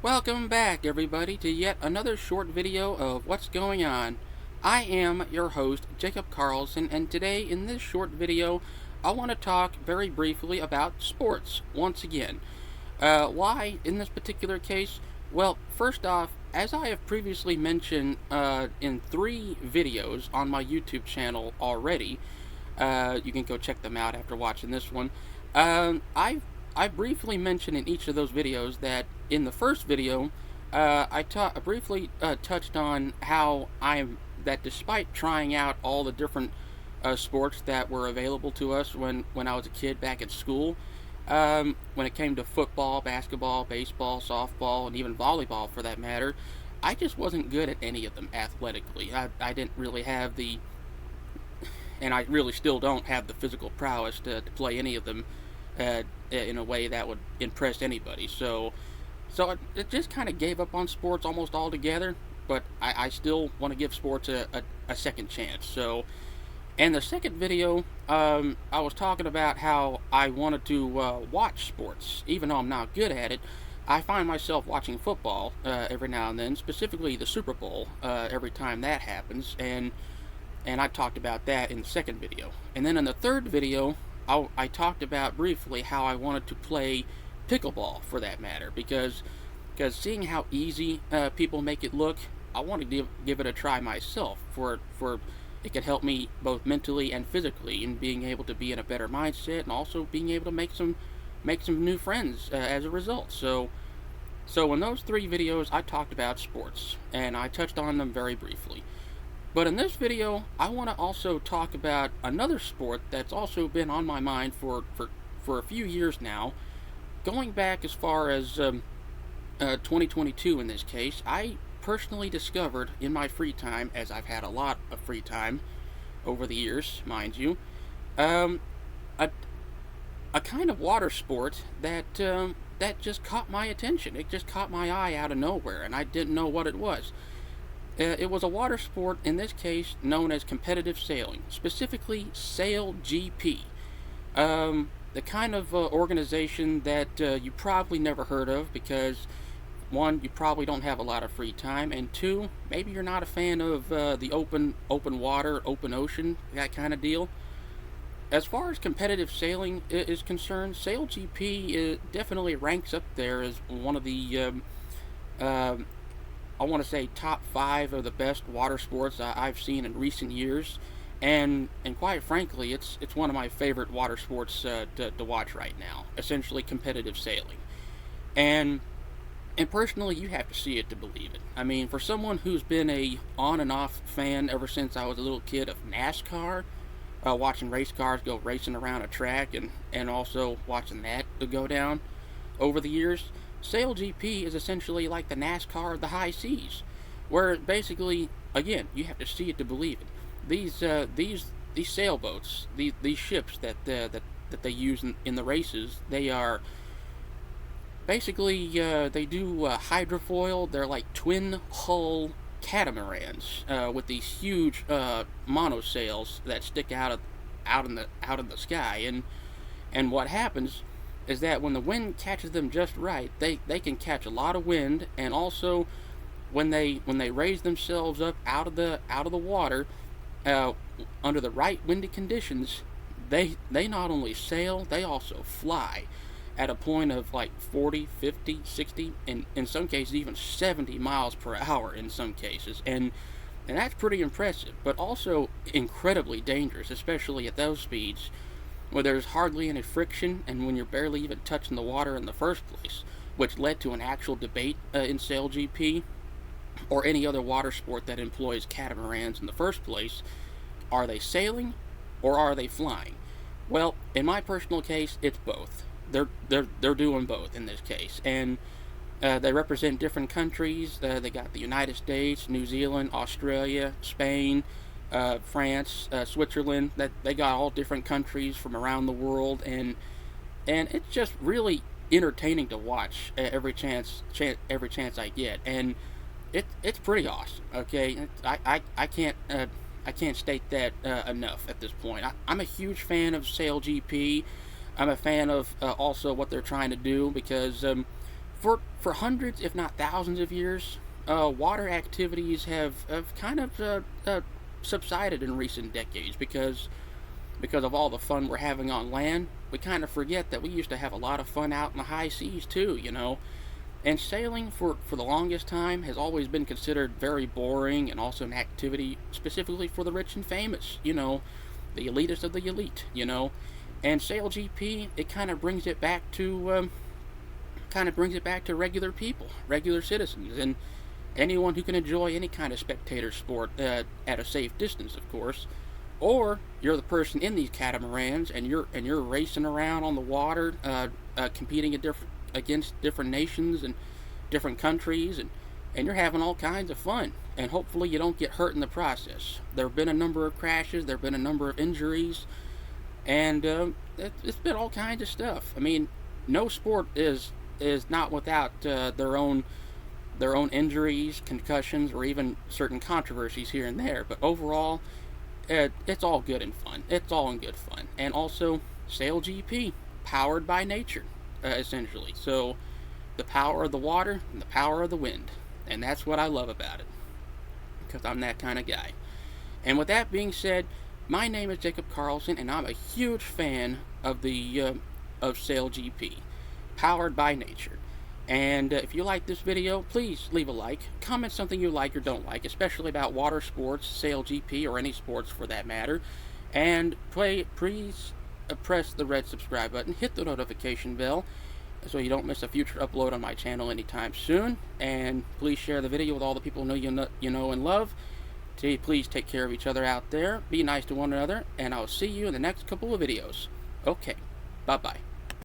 Welcome back, everybody, to yet another short video of what's going on. I am your host, Jacob Carlson, and today in this short video, I want to talk very briefly about sports once again. Why in this particular case? Well, first off, as I have previously mentioned in 3 videos on my YouTube channel already, you can go check them out after watching this one. I briefly mentioned in each of those videos that in the first video, I briefly touched on how that despite trying out all the different sports that were available to us when I was a kid back at school, when it came to football, basketball, baseball, softball, and even volleyball for that matter, I just wasn't good at any of them athletically. I didn't really have and I really still don't have the physical prowess to play any of them in a way that would impress anybody. So it just kind of gave up on sports almost altogether. But I still want to give sports a second chance. So, in the second video, I was talking about how I wanted to watch sports, even though I'm not good at it. I find myself watching football every now and then, specifically the Super Bowl every time that happens, and I talked about that in the second video. And then in the third video, I talked about briefly how I wanted to play pickleball for that matter, because seeing how easy people make it look, I want to give it a try myself for it could help me both mentally and physically in being able to be in a better mindset and also being able to make some new friends as a result. So in those 3 videos, I talked about sports and I touched on them very briefly. But in this video, I want to also talk about another sport that's also been on my mind for a few years now, going back as far as 2022 in this case. I personally discovered in my free time, as I've had a lot of free time over the years, mind you, a kind of water sport that just caught my attention. It just caught my eye out of nowhere, and I didn't know what it was. It was a water sport, in this case, known as competitive sailing, specifically SailGP. The kind of organization that you probably never heard of because, 1, you probably don't have a lot of free time, and 2, maybe you're not a fan of the open water, open ocean, that kind of deal. As far as competitive sailing is concerned, SailGP definitely ranks up there as one of the I want to say top 5 of the best water sports I've seen in recent years, and quite frankly, it's one of my favorite water sports to watch right now. Essentially, competitive sailing, and personally, you have to see it to believe it. I mean, for someone who's been a on and off fan ever since I was a little kid of NASCAR, watching race cars go racing around a track, and also watching that to go down over the years. SailGP is essentially like the NASCAR of the high seas, where basically, again, you have to see it to believe it. These sailboats, these ships that they use in the races, they are basically they do hydrofoil. They're like twin hull catamarans with these huge monosails that stick out in the sky, and what happens is that when the wind catches them just right, they can catch a lot of wind, and also when they raise themselves up out of the water under the right windy conditions, they not only sail, they also fly at a point of like 40, 50, 60, and in some cases even 70 miles per hour in some cases, and that's pretty impressive, but also incredibly dangerous, especially at those speeds, where there's hardly any friction and when you're barely even touching the water in the first place, which led to an actual debate in SailGP or any other water sport that employs catamarans in the first place. Are they sailing or are they flying? Well, in my personal case, it's both. They're doing both in this case, and they represent different countries. They got the United States, New Zealand, Australia, Spain, France, Switzerland. That they got all different countries from around the world, and it's just really entertaining to watch every chance I get, and it's pretty awesome. Okay, I can't state that enough at this point. I'm a huge fan of SailGP. I'm a fan of also what they're trying to do because For hundreds, if not thousands of years, water activities have kind of subsided in recent decades because of all the fun we're having on land. We kind of forget that we used to have a lot of fun out in the high seas too, you know. And sailing for the longest time has always been considered very boring and also an activity specifically for the rich and famous, you know, the elitist of the elite, you know. And SailGP, it kind of brings it back to regular people, regular citizens, and anyone who can enjoy any kind of spectator sport at a safe distance, of course. Or you're the person in these catamarans, and you're racing around on the water, competing against different nations and different countries, and you're having all kinds of fun. And hopefully you don't get hurt in the process. There have been a number of crashes, there have been a number of injuries, and it's been all kinds of stuff. I mean, no sport is not without their own injuries, concussions, or even certain controversies here and there. But overall, it's all good and fun. It's all in good fun. And also, SailGP, powered by nature, essentially. So, the power of the water and the power of the wind. And that's what I love about it. Because I'm that kind of guy. And with that being said, my name is Jacob Carlson, and I'm a huge fan of of SailGP, powered by nature. And if you like this video, please leave a like. Comment something you like or don't like, especially about water sports, SailGP, or any sports for that matter. And please press the red subscribe button, hit the notification bell, so you don't miss a future upload on my channel anytime soon. And please share the video with all the people you know and love. Please take care of each other out there. Be nice to one another, and I'll see you in the next couple of videos. Okay, bye-bye.